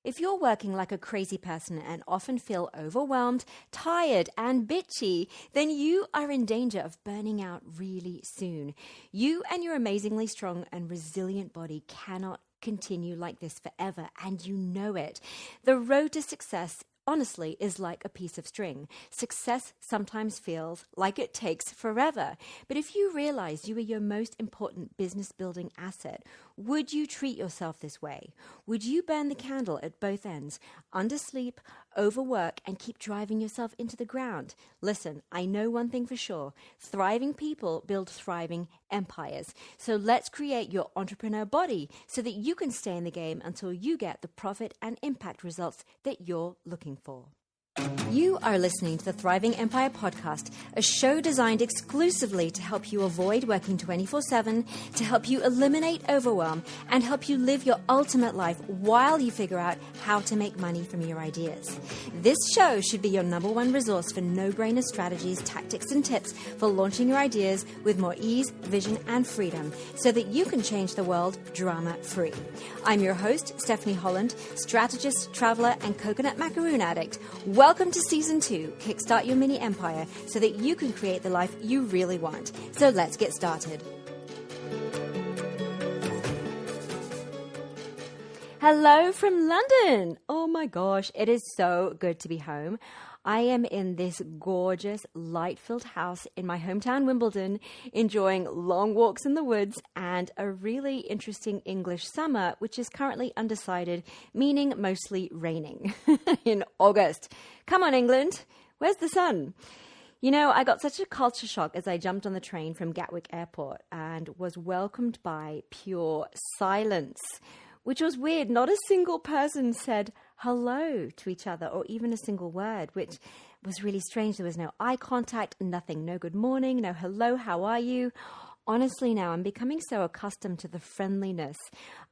If you're working like a crazy person and often feel overwhelmed, tired, and bitchy, then you are in danger of burning out really soon. You and your amazingly strong and resilient body cannot continue like this forever, and you know it. The road to success, honestly, is like a piece of string. Success sometimes feels like it takes forever. But if you realize you are your most important business building asset, would you treat yourself this way? Would you burn the candle at both ends, undersleep, overwork, and keep driving yourself into the ground? Listen, I know one thing for sure. Thriving people build thriving empires. So let's create your entrepreneur body so that you can stay in the game until you get the profit and impact results that you're looking for. You are listening to the Thriving Empire podcast, a show designed exclusively to help you avoid working 24/7, to help you eliminate overwhelm, and help you live your ultimate life while you figure out how to make money from your ideas. This show should be your number one resource for no-brainer strategies, tactics, and tips for launching your ideas with more ease, vision, and freedom so that you can change the world drama-free. I'm your host, Stephanie Holland, strategist, traveler, and coconut macaroon addict. Welcome to Season 2, Kickstart Your Mini Empire so that you can create the life you really want. So let's get started. Hello from London. Oh my gosh, it is so good to be home. I am in this gorgeous, light-filled house in my hometown, Wimbledon, enjoying long walks in the woods and a really interesting English summer, which is currently undecided, meaning mostly raining in August. Come on, England. Where's the sun? You know, I got such a culture shock as I jumped on the train from Gatwick Airport and was welcomed by pure silence, which was weird. Not a single person said hello to each other or even a single word, which was really strange. There was no eye contact, nothing, no good morning, no hello, how are you? Honestly, now I'm becoming so accustomed to the friendliness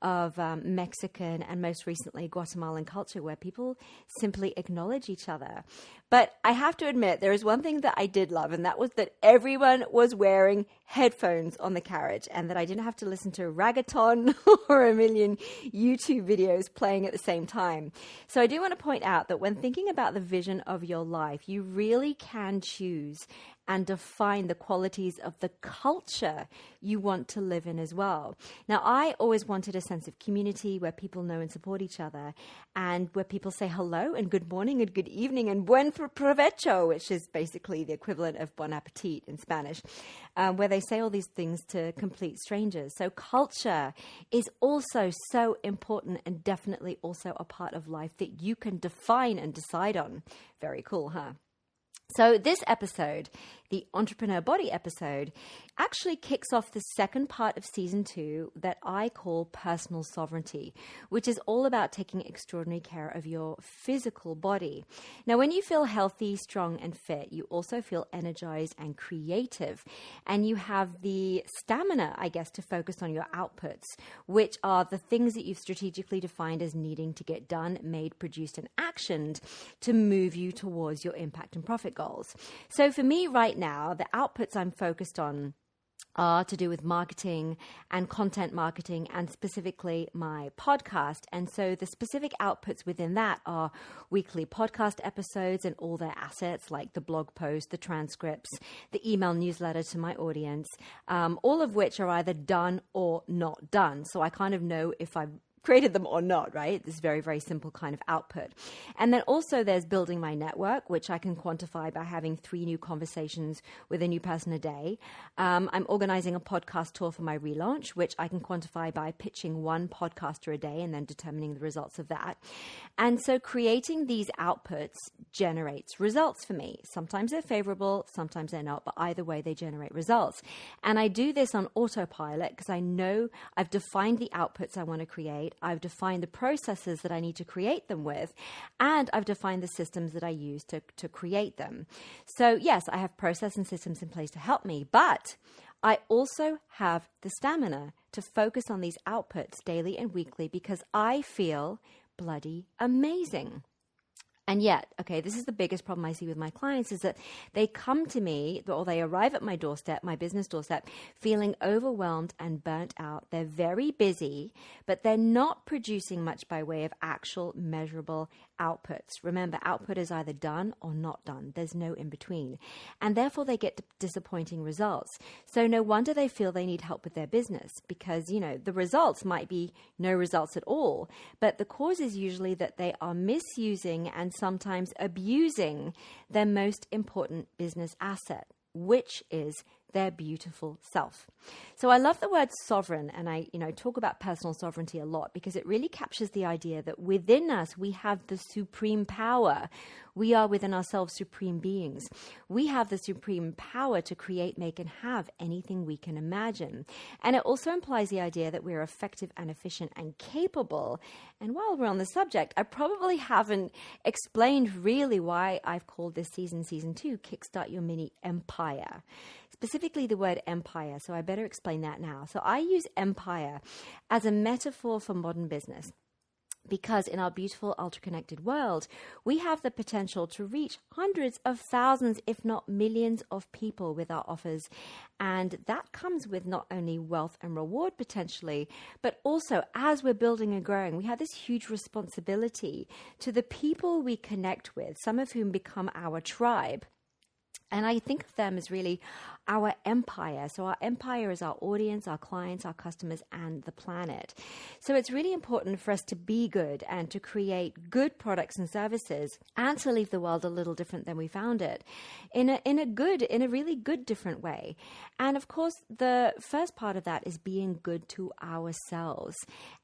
of Mexican and most recently Guatemalan culture where people simply acknowledge each other. But I have to admit, there is one thing that I did love, and that was that everyone was wearing headphones on the carriage and that I didn't have to listen to reggaeton or a million YouTube videos playing at the same time. So I do want to point out that when thinking about the vision of your life, you really can choose and define the qualities of the culture you want to live in as well. Now, I always wanted a sense of community where people know and support each other and where people say hello and good morning and good evening and buen provecho, which is basically the equivalent of bon appetit in Spanish, where they say all these things to complete strangers. So culture is also so important and definitely also a part of life that you can define and decide on. Very cool, huh? So this episode, the Entrepreneur Body episode, actually kicks off the second part of Season 2 that I call Personal Sovereignty, which is all about taking extraordinary care of your physical body. Now, when you feel healthy, strong, and fit, you also feel energized and creative, and you have the stamina, I guess, to focus on your outputs, which are the things that you've strategically defined as needing to get done, made, produced, and actioned to move you towards your impact and profit goals. So for me right now, the outputs I'm focused on are to do with marketing and content marketing and specifically my podcast. And so the specific outputs within that are weekly podcast episodes and all their assets like the blog post, the transcripts, the email newsletter to my audience, all of which are either done or not done. So I kind of know if I've created them or not, right? This very, very simple kind of output. And then also there's building my network, which I can quantify by having 3 new conversations with a new person a day. I'm organizing a podcast tour for my relaunch, which I can quantify by pitching 1 podcaster a day and then determining the results of that. And so creating these outputs generates results for me. Sometimes they're favorable, sometimes they're not, but either way they generate results. And I do this on autopilot because I know I've defined the outputs I want to create. I've defined the processes that I need to create them with, and I've defined the systems that I use to create them. So yes, I have process and systems in place to help me, but I also have the stamina to focus on these outputs daily and weekly because I feel bloody amazing. And yet, okay, this is the biggest problem I see with my clients is that they come to me or they arrive at my doorstep, my business doorstep, feeling overwhelmed and burnt out. They're very busy, but they're not producing much by way of actual measurable outputs. Remember, output is either done or not done. There's no in between. And therefore they get disappointing results. So no wonder they feel they need help with their business because, the results might be no results at all. But the cause is usually that they are misusing and sometimes abusing their most important business asset, which is their beautiful self. So I love the word sovereign, and I talk about personal sovereignty a lot because it really captures the idea that within us we have the supreme power. We are within ourselves supreme beings. We have the supreme power to create, make, and have anything we can imagine. And it also implies the idea that we're effective and efficient and capable. And while we're on the subject, I probably haven't explained really why I've called this season 2, Kickstart Your Mini Empire. Specifically the word empire, so I better explain that now. So I use empire as a metaphor for modern business because in our beautiful ultra-connected world, we have the potential to reach hundreds of thousands, if not millions of people with our offers. And that comes with not only wealth and reward potentially, but also as we're building and growing, we have this huge responsibility to the people we connect with, some of whom become our tribe. And I think of them as really our empire. So our empire is our audience, our clients, our customers, and the planet. So it's really important for us to be good and to create good products and services and to leave the world a little different than we found it in a really good, different way. And of course, the first part of that is being good to ourselves.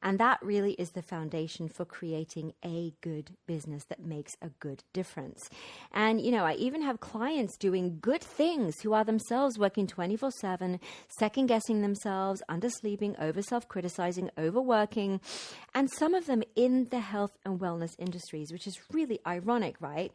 And that really is the foundation for creating a good business that makes a good difference. And, I even have clients doing good things who are themselves working 24/7, second-guessing themselves, undersleeping, over-self-criticizing, overworking, and some of them in the health and wellness industries, which is really ironic, right?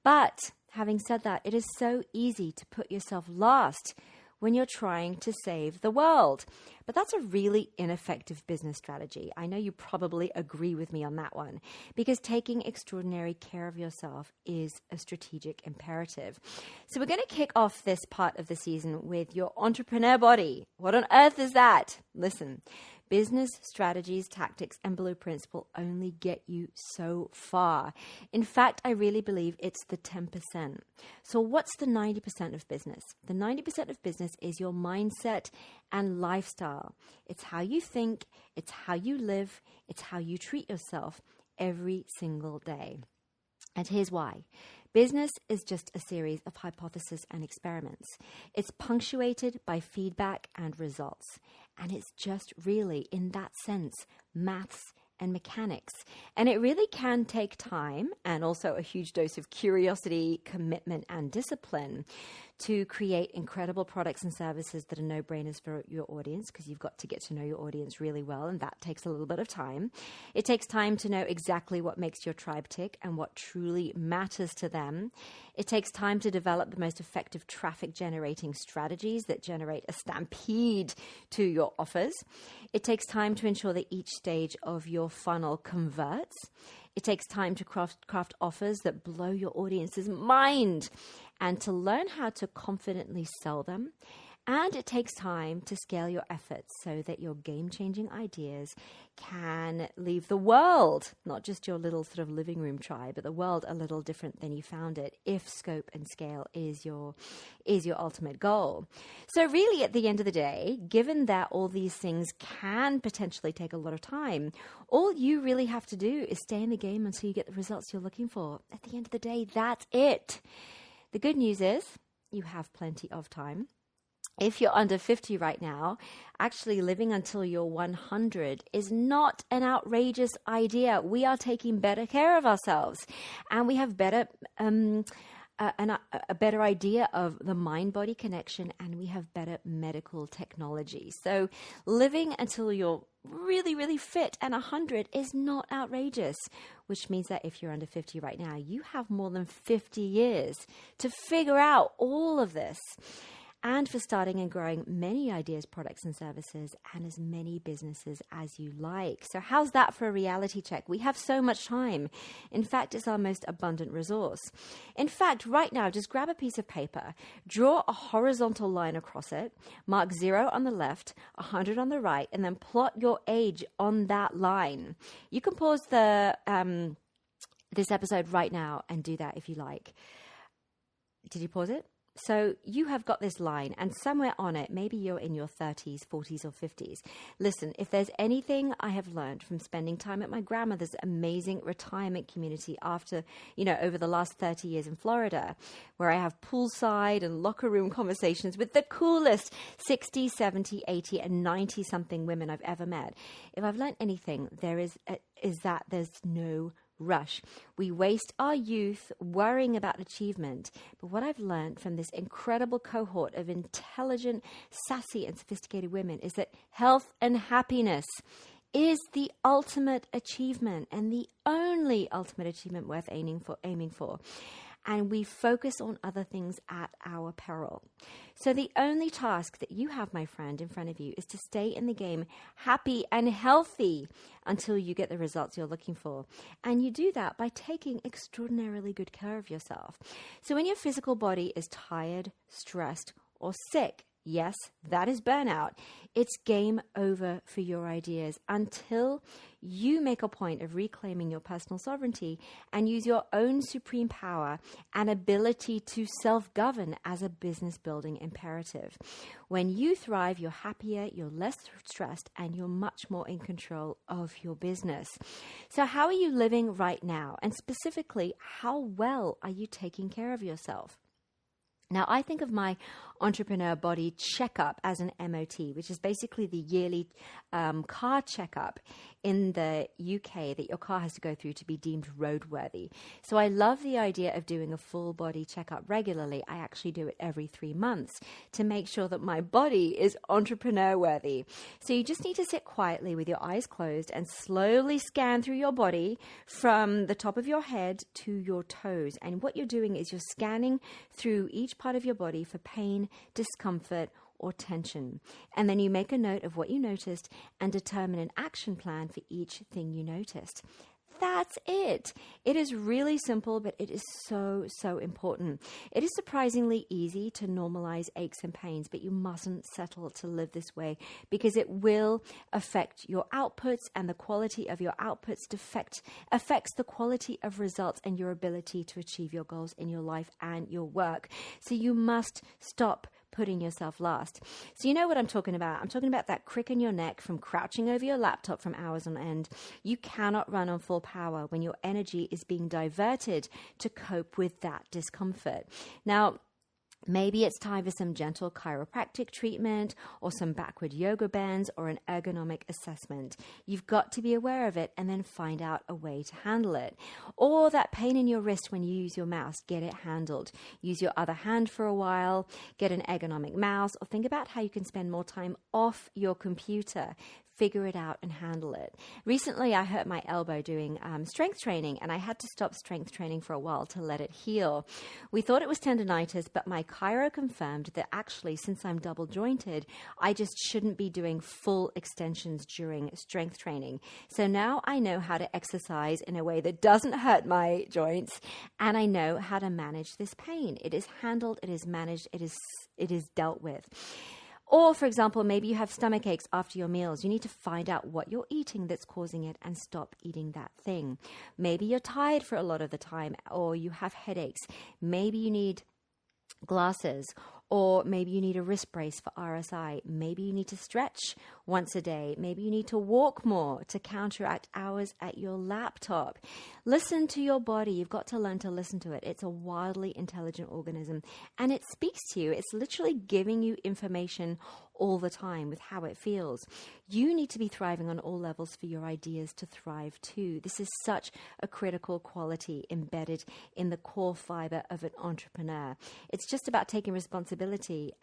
But having said that, it is so easy to put yourself last when you're trying to save the world. But that's a really ineffective business strategy. I know you probably agree with me on that one, because taking extraordinary care of yourself is a strategic imperative. So we're going to kick off this part of the season with your entrepreneur body. What on earth is that? Listen. Business strategies, tactics, and blueprints will only get you so far. In fact, I really believe it's the 10%. So what's the 90% of business? The 90% of business is your mindset and lifestyle. It's how you think, it's how you live, it's how you treat yourself every single day. And here's why. Business is just a series of hypotheses and experiments. It's punctuated by feedback and results. And it's just really, in that sense, maths and mechanics. And it really can take time and also a huge dose of curiosity, commitment, and discipline to create incredible products and services that are no-brainers for your audience, because you've got to get to know your audience really well, and that takes a little bit of time. It takes time to know exactly what makes your tribe tick and what truly matters to them. It takes time to develop the most effective traffic-generating strategies that generate a stampede to your offers. It takes time to ensure that each stage of your funnel converts. It takes time to craft offers that blow your audience's mind and to learn how to confidently sell them. And it takes time to scale your efforts so that your game-changing ideas can leave the world, not just your little sort of living room tribe, but the world a little different than you found it, if scope and scale is your ultimate goal. So really, at the end of the day, given that all these things can potentially take a lot of time, all you really have to do is stay in the game until you get the results you're looking for. At the end of the day, that's it. The good news is you have plenty of time. If you're under 50 right now, actually living until you're 100 is not an outrageous idea. We are taking better care of ourselves, and we have a better idea of the mind-body connection, and we have better medical technology. So living until you're really, really fit and 100 is not outrageous, which means that if you're under 50 right now, you have more than 50 years to figure out all of this. and for starting and growing many ideas, products, and services, and as many businesses as you like. So how's that for a reality check? We have so much time. In fact, it's our most abundant resource. In fact, right now, just grab a piece of paper, draw a horizontal line across it, mark 0 on the left, 100 on the right, and then plot your age on that line. You can pause this episode right now and do that if you like. Did you pause it? So you have got this line, and somewhere on it, maybe you're in your 30s, 40s, or 50s. Listen, if there's anything I have learned from spending time at my grandmother's amazing retirement community after, over the last 30 years in Florida, where I have poolside and locker room conversations with the coolest 60, 70, 80, and 90 something women I've ever met. If I've learned anything, is that there's no rush. We waste our youth worrying about achievement. But what I've learned from this incredible cohort of intelligent, sassy, and sophisticated women is that health and happiness is the ultimate achievement and the only ultimate achievement worth aiming for. And we focus on other things at our peril. So the only task that you have, my friend, in front of you is to stay in the game happy and healthy until you get the results you're looking for. And you do that by taking extraordinarily good care of yourself. So when your physical body is tired, stressed, or sick, yes, that is burnout. It's game over for your ideas until you make a point of reclaiming your personal sovereignty and use your own supreme power and ability to self-govern as a business building imperative. When you thrive, you're happier, you're less stressed, and you're much more in control of your business. So how are you living right now? And specifically, how well are you taking care of yourself? Now, I think of my entrepreneur body checkup as an MOT, which is basically the yearly car checkup in the UK that your car has to go through to be deemed roadworthy. So I love the idea of doing a full body checkup regularly. I actually do it every 3 months to make sure that my body is entrepreneur worthy. So you just need to sit quietly with your eyes closed and slowly scan through your body from the top of your head to your toes. And what you're doing is you're scanning through each part of your body for pain, discomfort, or tension. And then you make a note of what you noticed and determine an action plan for each thing you noticed. That's it. It is really simple, but it is so, so important. It is surprisingly easy to normalize aches and pains, but you mustn't settle to live this way because it will affect your outputs, and the quality of your outputs affects the quality of results and your ability to achieve your goals in your life and your work. So you must stop putting yourself last. So you know what I'm talking about. I'm talking about that crick in your neck from crouching over your laptop from hours on end. You cannot run on full power when your energy is being diverted to cope with that discomfort. Now, maybe it's time for some gentle chiropractic treatment or some backward yoga bends or an ergonomic assessment. You've got to be aware of it and then find out a way to handle it. Or that pain in your wrist when you use your mouse, get it handled. Use your other hand for a while, get an ergonomic mouse, or think about how you can spend more time off your computer. Figure it out and handle it. Recently, I hurt my elbow doing strength training, and I had to stop strength training for a while to let it heal. We thought it was tendonitis, but my chiro confirmed that actually, since I'm double jointed, I just shouldn't be doing full extensions during strength training. So now I know how to exercise in a way that doesn't hurt my joints, and I know how to manage this pain. It is handled, it is managed, it is dealt with. Or, for example, maybe you have stomach aches after your meals. You need to find out what you're eating that's causing it and stop eating that thing. Maybe you're tired for a lot of the time, or you have headaches. Maybe you need glasses, or maybe you need a wrist brace for RSI. Maybe you need to stretch once a day. Maybe you need to walk more to counteract hours at your laptop. Listen to your body. You've got to learn to listen to it. It's a wildly intelligent organism, and it speaks to you. It's literally giving you information all the time with how it feels. You need to be thriving on all levels for your ideas to thrive too. This is such a critical quality embedded in the core fiber of an entrepreneur. It's just about taking responsibility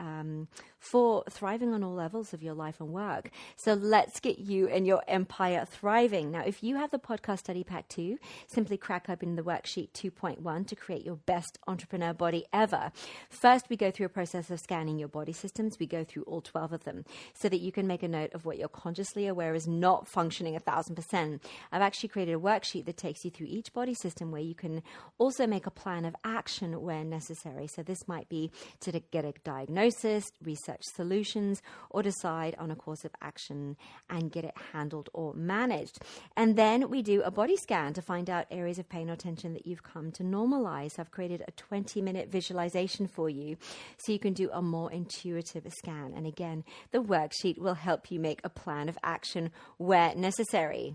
for thriving on all levels of your life and work. So let's get you and your empire thriving. Now, if you have the podcast study pack too, simply crack open the worksheet 2.1 to create your best entrepreneur body ever. First, we go through a process of scanning your body systems. We go through all 12 of them so that you can make a note of what you're consciously aware is not functioning 1,000%. I've actually created a worksheet that takes you through each body system where you can also make a plan of action where necessary. So this might be to get a diagnosis, research solutions, or decide on a course of action and get it handled or managed. And then we do a body scan to find out areas of pain or tension that you've come to normalize. I've created a 20-minute visualization for you so you can do a more intuitive scan. And again, the worksheet will help you make a plan of action where necessary.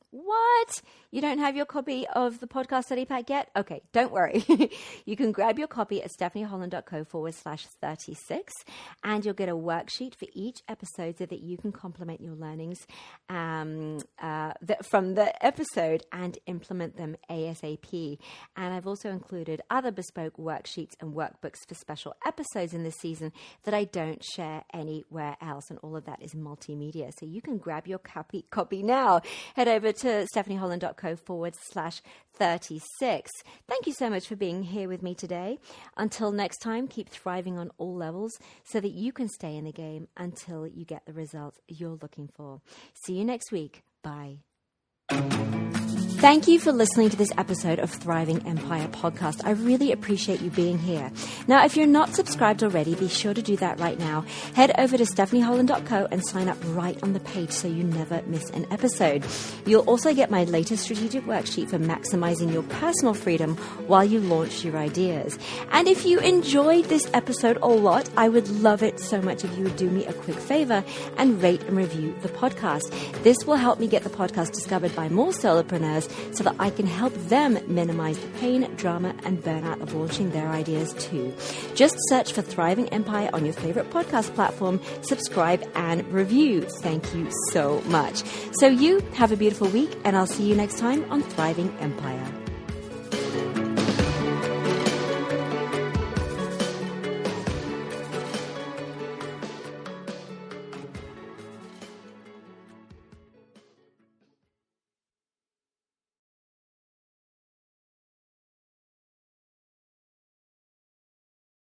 What? You don't have your copy of the podcast study pack yet? Okay, don't worry. You can grab your copy at stephanieholland.co/36 and you'll get a worksheet for each episode so that you can complement your learnings from the episode and implement them ASAP. And I've also included other bespoke worksheets and workbooks for special episodes in this season that I don't share anywhere else. And all of that is multimedia. So you can grab your copy now. Head over to stephanieholland.co/36. Thank you so much for being here with me today. Until next time, keep thriving on all levels so that you can stay in the game until you get the results you're looking for. See you next week. Bye. Thank you for listening to this episode of Thriving Empire Podcast. I really appreciate you being here. Now, if you're not subscribed already, be sure to do that right now. Head over to stephanieholland.co and sign up right on the page so you never miss an episode. You'll also get my latest strategic worksheet for maximizing your personal freedom while you launch your ideas. And if you enjoyed this episode a lot, I would love it so much if you would do me a quick favor and rate and review the podcast. This will help me get the podcast discovered by more solopreneurs so that I can help them minimize the pain, drama, and burnout of launching their ideas too. Just search for Thriving Empire on your favorite podcast platform, subscribe, and review. Thank you so much. So you have a beautiful week, and I'll see you next time on Thriving Empire.